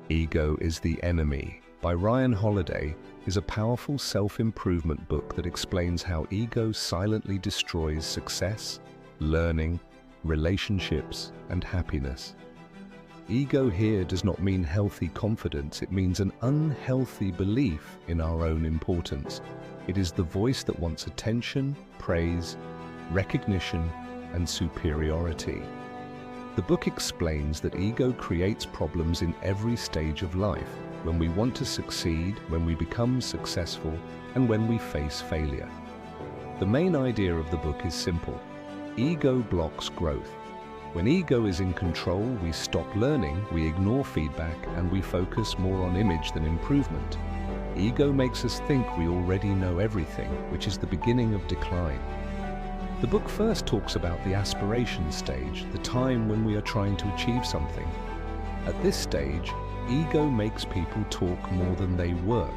Ego is the Enemy by Ryan Holiday is a powerful self-improvement book that explains how ego silently destroys success, learning, relationships, and happiness. Ego here does not mean healthy confidence, it means an unhealthy belief in our own importance. It is the voice that wants attention, praise, recognition, and superiority. The book explains that ego creates problems in every stage of life, when we want to succeed, when we become successful, and when we face failure. The main idea of the book is simple. Ego blocks growth. When ego is in control, we stop learning, we ignore feedback, and we focus more on image than improvement. Ego makes us think we already know everything, which is the beginning of decline. The book first talks about the aspiration stage, the time when we are trying to achieve something. At this stage, ego makes people talk more than they work.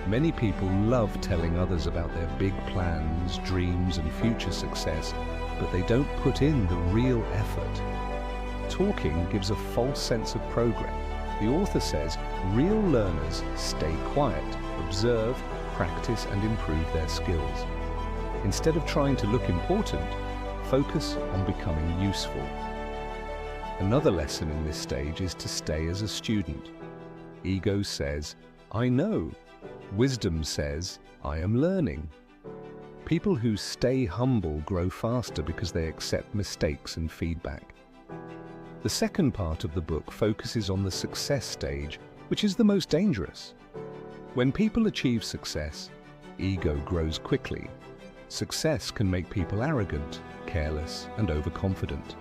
Many people love telling others about their big plans, dreams, and future success, but they don't put in the real effort. Talking gives a false sense of progress. The author says real learners stay quiet, observe, practice, and improve their skills. Instead of trying to look important, focus on becoming useful. Another lesson in this stage is to stay as a student. Ego says, I know. Wisdom says, I am learning. People who stay humble grow faster because they accept mistakes and feedback. The second part of the book focuses on the success stage, which is the most dangerous. When people achieve success, ego grows quickly. Success can make people arrogant, careless, and overconfident.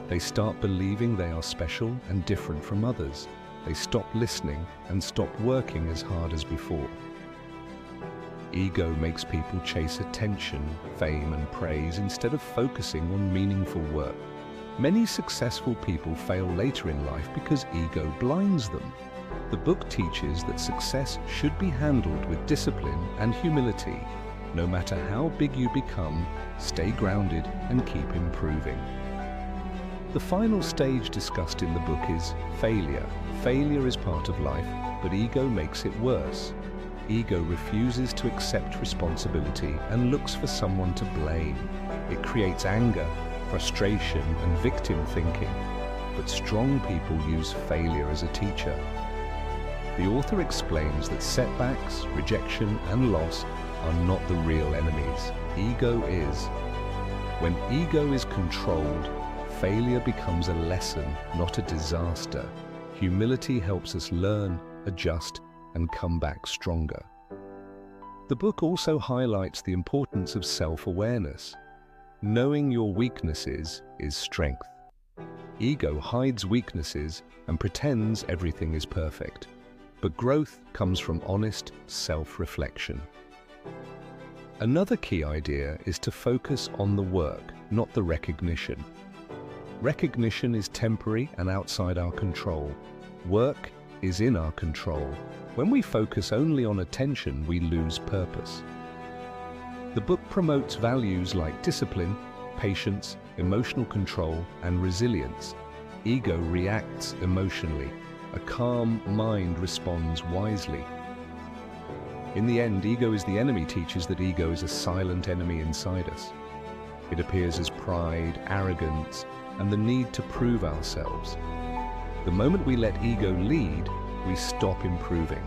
They start believing they are special and different from others. They stop listening and stop working as hard as before. Ego makes people chase attention, fame, and praise instead of focusing on meaningful work. Many successful people fail later in life because ego blinds them. The book teaches that success should be handled with discipline and humility. No matter how big you become, stay grounded and keep improving. The final stage discussed in the book is failure. Failure is part of life, but ego makes it worse. Ego refuses to accept responsibility and looks for someone to blame. It creates anger, frustration, and victim thinking. But strong people use failure as a teacher. The author explains that setbacks, rejection, and loss are not the real enemies. Ego is. When ego is controlled, failure becomes a lesson, not a disaster. Humility helps us learn, adjust, and come back stronger. The book also highlights the importance of self-awareness. Knowing your weaknesses is strength. Ego hides weaknesses and pretends everything is perfect. But growth comes from honest self-reflection. Another key idea is to focus on the work, not the recognition. Recognition is temporary and outside our control. Work is in our control. When we focus only on attention, we lose purpose. The book promotes values like discipline, patience, emotional control, and resilience. Ego reacts emotionally. A calm mind responds wisely. In the end, ego is the enemy teaches that ego is a silent enemy inside us. It appears as pride, arrogance, and the need to prove ourselves. The moment we let ego lead, we stop improving.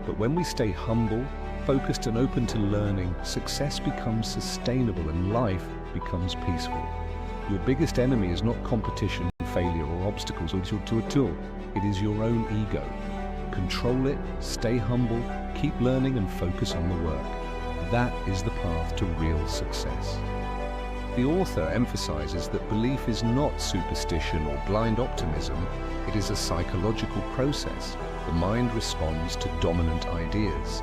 But when we stay humble, focused, and open to learning, success becomes sustainable and life becomes peaceful. Your biggest enemy is not competition, failure, or obstacles at all. It is your own ego. Control it, stay humble, keep learning, and focus on the work. That is the path to real success. The author emphasizes that belief is not superstition or blind optimism. It is a psychological process. The mind responds to dominant ideas.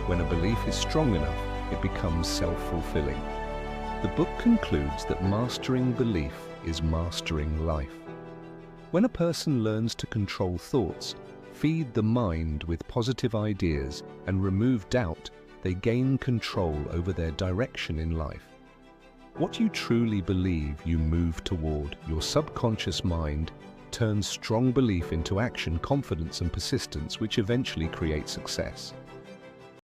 When a belief is strong enough, it becomes self-fulfilling. The book concludes that mastering belief is mastering life. When a person learns to control thoughts, feed the mind with positive ideas, and remove doubt, they gain control over their direction in life. What you truly believe, you move toward. Your subconscious mind turns strong belief into action, confidence, and persistence, which eventually create success.